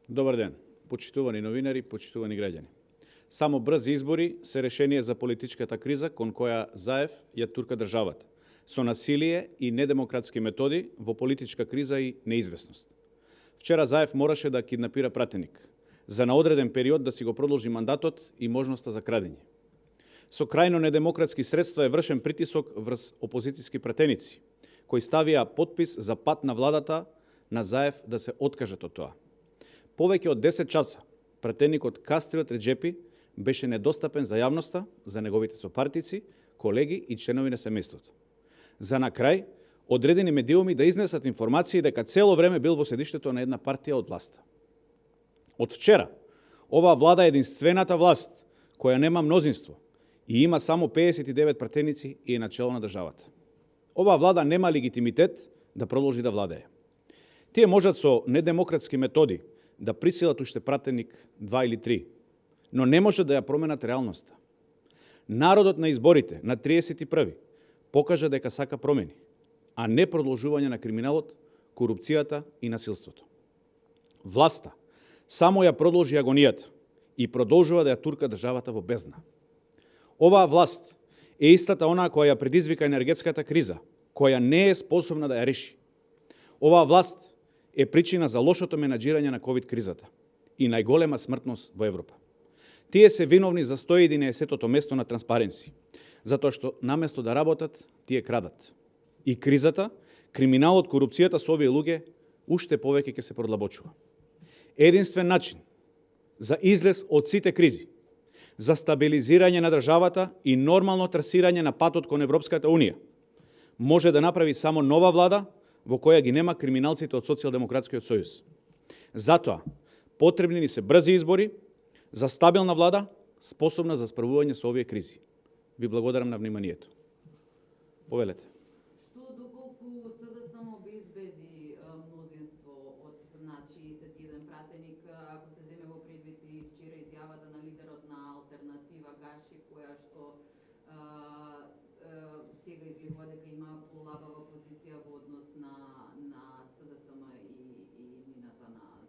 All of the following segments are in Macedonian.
Добар ден, почитувани новинари, почитувани граѓани. Само брзи избори се решение за политичката криза кон која Заев ја турка државата, со насилие и недемократски методи во политичка криза и неизвестност. Вчера Заев мораше да киднапира пратеник, за на одреден период да си го продолжи мандатот и можноста за крадење. Со крајно недемократски средства е вршен притисок врз опозицијски пратеници, кои ставија подпис за пат на владата на Заев да се откажат од тоа. Повеќе од 10 часа пратеникот Кастриот Реџепи беше недостапен за јавноста, за неговите сопартици, колеги и членови на семејството. За на крај, одредени медиуми да изнесат информации дека цело време бил во седиштето на една партија од власта. Од вчера, оваа влада е единствената власт која нема мнозинство и има само 59 пратеници и е начело на државата. Оваа влада нема легитимитет да продолжи да владее. Тие можат со недемократски методи да присилат уште пратеник 2 или 3, но не може да ја променат реалноста. Народот на изборите на 31. покажа дека сака промени, а не продолжување на криминалот, корупцијата и насилството. Власта само ја продолжи агонијата и продолжува да ја турка државата во бездна. Оваа власт е истата онаа која ја предизвика енергетската криза, која не е способна да ја реши. Оваа власт е причина за лошото менаџирање на ковид кризата и најголема смртност во Европа. Тие се виновни за 111-тото место на Транспаренси, затоа што наместо да работат, тие крадат. И кризата, криминалот, корупцијата со овие луѓе уште повеќе ќе се продлабочува. Единствен начин за излез од сите кризи, за стабилизирање на државата и нормално трасирање на патот кон Европската Унија, може да направи само нова влада во која ги нема криминалците од Социјалдемократскиот сојуз. Затоа, потребни ни се брзи избори за стабилна влада, способна за справување со овие кризи. Ви благодарам на вниманието. Повелете. Што доколку СДСМ обезбеди мнозинство од 61 пратеник, ако се земе во предвид и вчера изјавата на лидерот на Алтернатива Гаши, која што сега изгледува дека има полабава позиција во однос на СДСМ и мината на земја.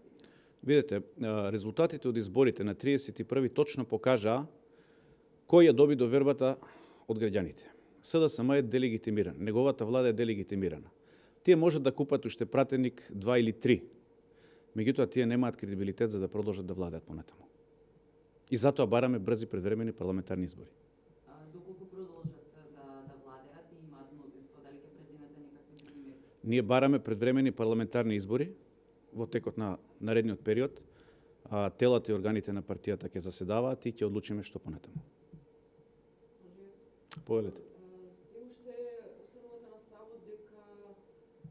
Видете, резултатите од изборите на 31. точно покажаа кој ја доби довербата од граѓаните. СДСМ е делегитимиран, неговата влада е делегитимирана. Тие можат да купат уште пратеник 2 или 3, меѓутоа тие немаат кредибилитет за да продолжат да владеат понатаму. И затоа бараме брзи предвремени парламентарни избори. Доколку продолжат да владеат и имаат мнозинство, дали ќе преземете некакви мерки? Ние бараме предвремени парламентарни избори во текот на наредниот период. Телата и органите на партијата ќе заседаваат и ќе одлучиме што понатаму. Повелете. Се уште останувате на ставот дека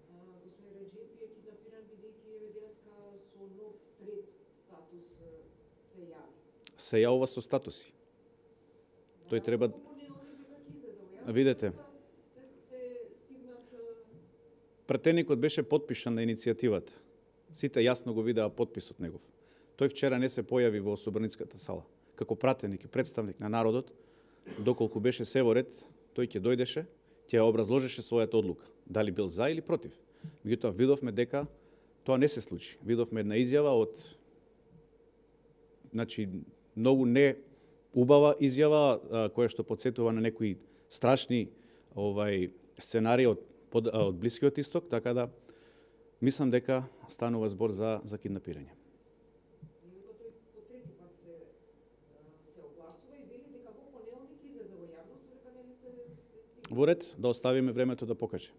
господин Реџепи е киднапиран бидејќи Еведеска со нов трет статус се јави. Се јавува со статуси. Тој треба... Видете, пратеникот беше потпишан на иницијативата. Сите јасно го видеа потписот негов. Тој вчера не се појави во Собраницката сала. Како пратеник и представник на народот, доколку беше се во ред, тој ќе дојдеше, ќе ја образложеше својата одлука. Дали бил за или против. Меѓутоа видовме дека тоа не се случи. Видовме една изјава од многу не убава изјава која што потсетува на некои страшни сценарии од Блискиот исток, така да мислам дека станува збор за киднапирање. Во ред, да оставиме времето да покаже.